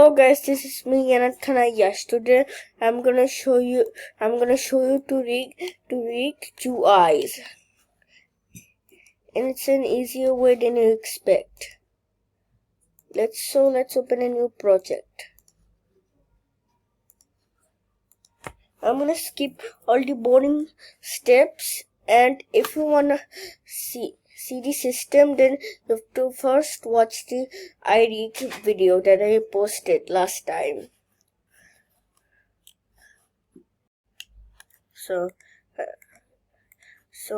Guys, this is me Yanat. Yes, today I'm gonna show you to rig two eyes, and it's an easier way than you expect. Let's open a new project. I'm gonna skip all the boring steps, and if you wanna see the system, then you have to first watch the iRig video that I posted last time. So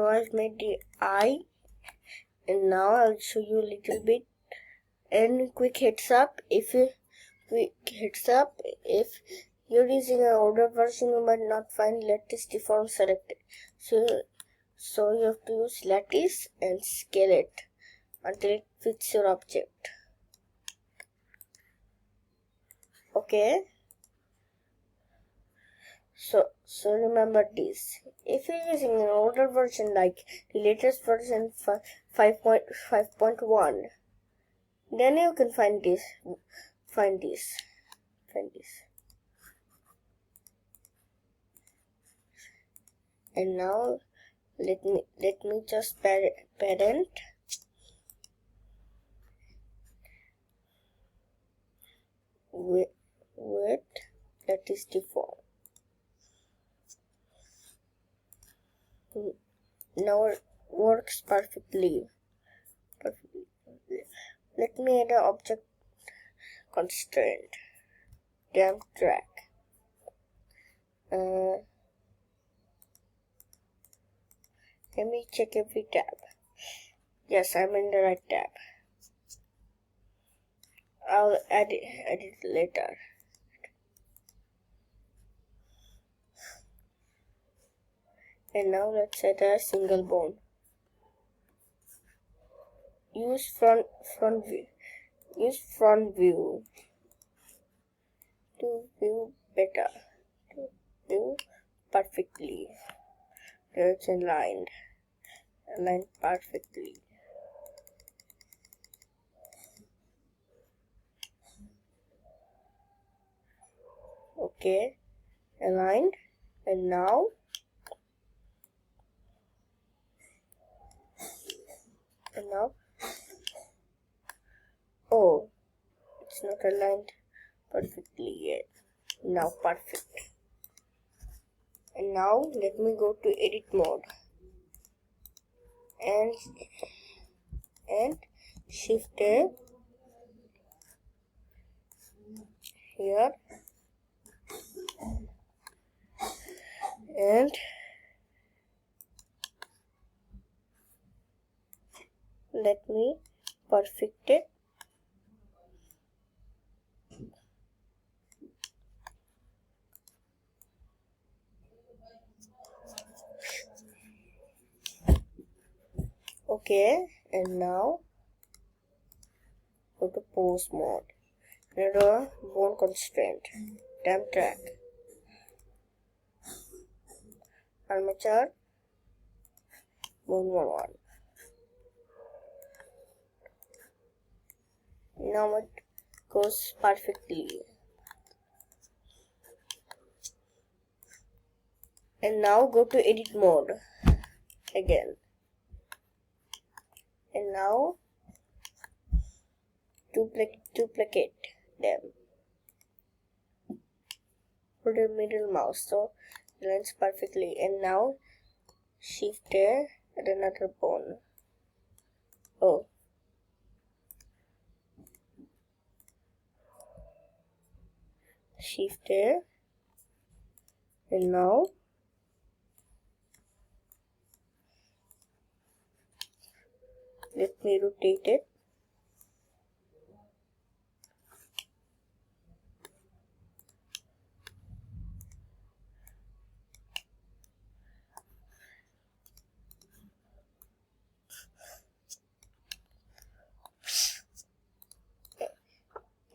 I've made the eye, and now I'll show you a little bit. And quick heads up, if you're using an older version, you might not find lattice deform selected. So you have to use lattice and scale it until it fits your object. Okay. So remember this. If you're using an older version like the latest version 5.1, then you can find this. And now let me just parent with lattice deform. Now it works perfectly. Let me add an object constraint. Damp track. Let me check every tab. Yes, I'm in the right tab. I'll add it later. And now let's add a single bone. Use front view to view better. To view perfectly. There it's aligned perfectly. Okay, aligned. And now oh, it's not aligned perfectly yet. Now perfect. And now let me go to edit mode and shift A here and let me perfect it. Okay, and now go to pose mode. Mirror bone constraint. Damp track. Armature bone 1. Now it goes perfectly. And now go to edit mode again. And now duplicate them. Hold the middle mouse so it aligns perfectly. And now shift A at another bone. Oh. Shift A. And now let me rotate it.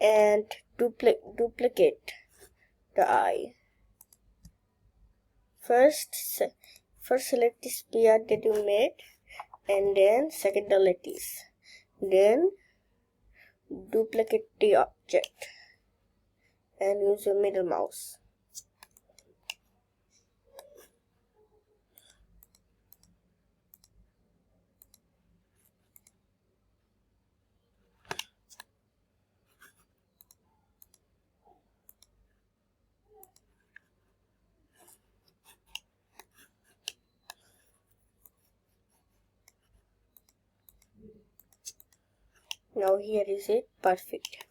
And duplicate the eye. First select the spear that you made, and then second the lattice. Then duplicate the object. and use your middle mouse. Now here is it, perfect.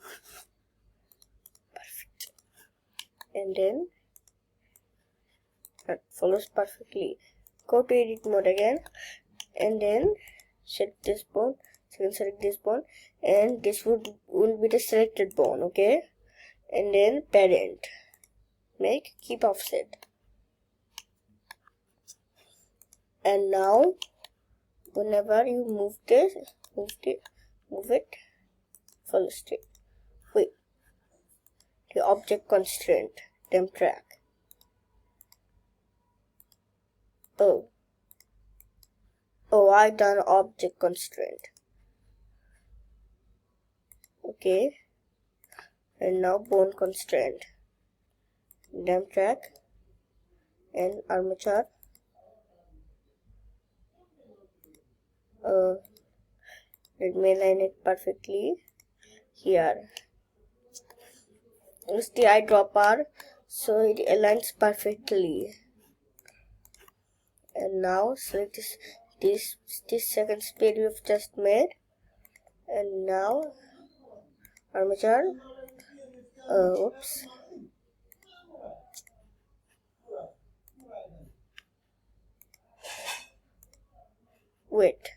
And then that follows perfectly. Go to edit mode again, and then select this bone. So you can select this bone, and this will be the selected bone, okay? And then parent, make keep offset. And now whenever you move it, follow straight. Wait, the object constraint, temp track. Oh, I done object constraint. Okay, and now bone constraint, temp track, and armature. Let me align it perfectly here. Use the eyedropper so it aligns perfectly. And now select this second spade we've just made, and now armature. Oops. Wait.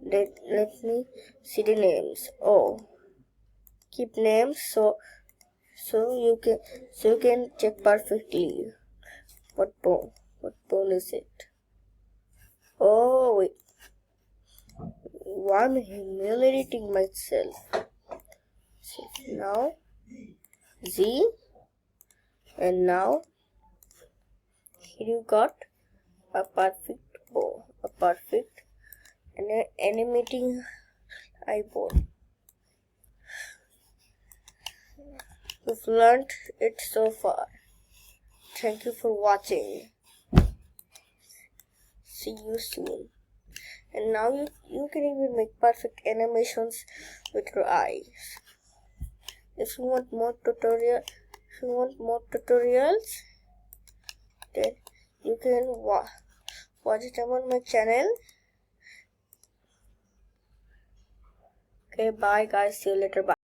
Let me see the names. Oh, keep names so you can check perfectly what bone is it. Oh wait, I'm humiliating myself. Now Z, and now here you got a perfect bone, and an animating eyeball. You've learned it so far. Thank you for watching. See you soon. And now you can even make perfect animations with your eyes. If you want more tutorials, then you can watch them on my channel. Okay, bye guys. See you later. Bye.